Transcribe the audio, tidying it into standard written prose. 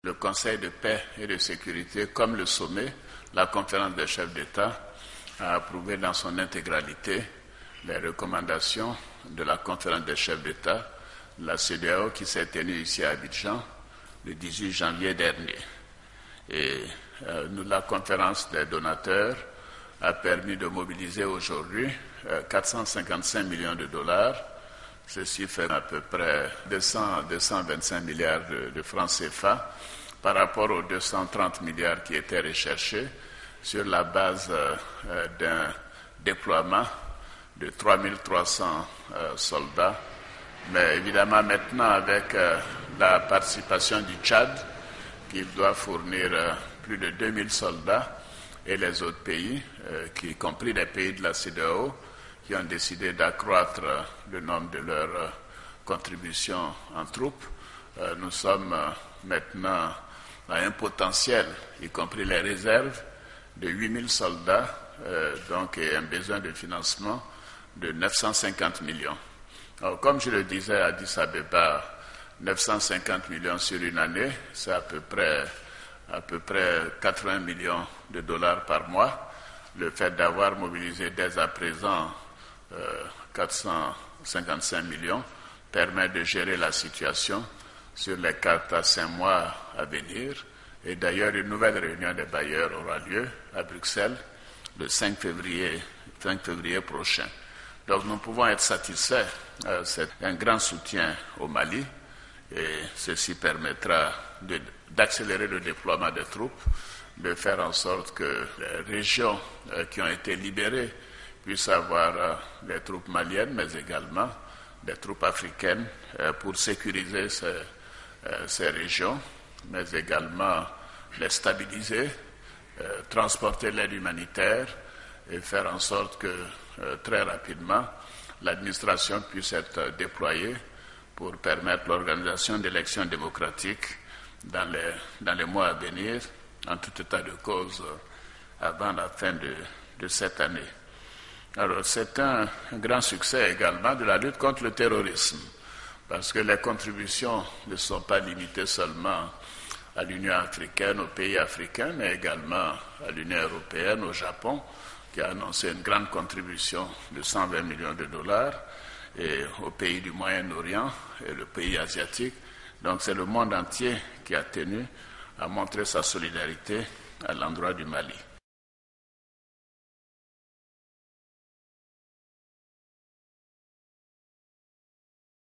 Le Conseil de paix et de sécurité, comme le sommet, la conférence des chefs d'État, a approuvé dans son intégralité les recommandations de la conférence des chefs d'État de la CEDEAO qui s'est tenue ici à Abidjan le 18 janvier dernier. Et la conférence des donateurs a permis de mobiliser aujourd'hui 455 millions de dollars. Ceci fait à peu près 225 milliards de francs CFA par rapport aux 230 milliards qui étaient recherchés sur la base d'un déploiement de 3300 soldats. Mais évidemment maintenant avec la participation du Tchad, qui doit fournir plus de 2000 soldats, et les autres pays, y compris les pays de la CEDEAO, qui ont décidé d'accroître le nombre de leurs contributions en troupes. Nous sommes maintenant à un potentiel, y compris les réserves, de 8000 soldats, donc et un besoin de financement de 950 millions. Alors, comme je le disais à Addis Abeba, 950 millions sur une année, c'est à peu près 80 millions de dollars par mois. Le fait d'avoir mobilisé dès à présent 455 millions permet de gérer la situation sur les 4 à 5 mois à venir. Et d'ailleurs, une nouvelle réunion des bailleurs aura lieu à Bruxelles le 5 février prochain. Donc nous pouvons être satisfaits. C'est un grand soutien au Mali et ceci permettra d'accélérer le déploiement des troupes, de faire en sorte que les régions qui ont été libérées puissent avoir des troupes maliennes, mais également des troupes africaines pour sécuriser ces régions, mais également les stabiliser, transporter l'aide humanitaire et faire en sorte que très rapidement l'administration puisse être déployée pour permettre l'organisation d'élections démocratiques dans les mois à venir, en tout état de cause, avant la fin de cette année. Alors, c'est un grand succès également de la lutte contre le terrorisme, parce que les contributions ne sont pas limitées seulement à l'Union africaine, aux pays africains, mais également à l'Union européenne, au Japon, qui a annoncé une grande contribution de 120 millions de dollars, et aux pays du Moyen-Orient et le pays asiatique. Donc c'est le monde entier qui a tenu à montrer sa solidarité à l'endroit du Mali.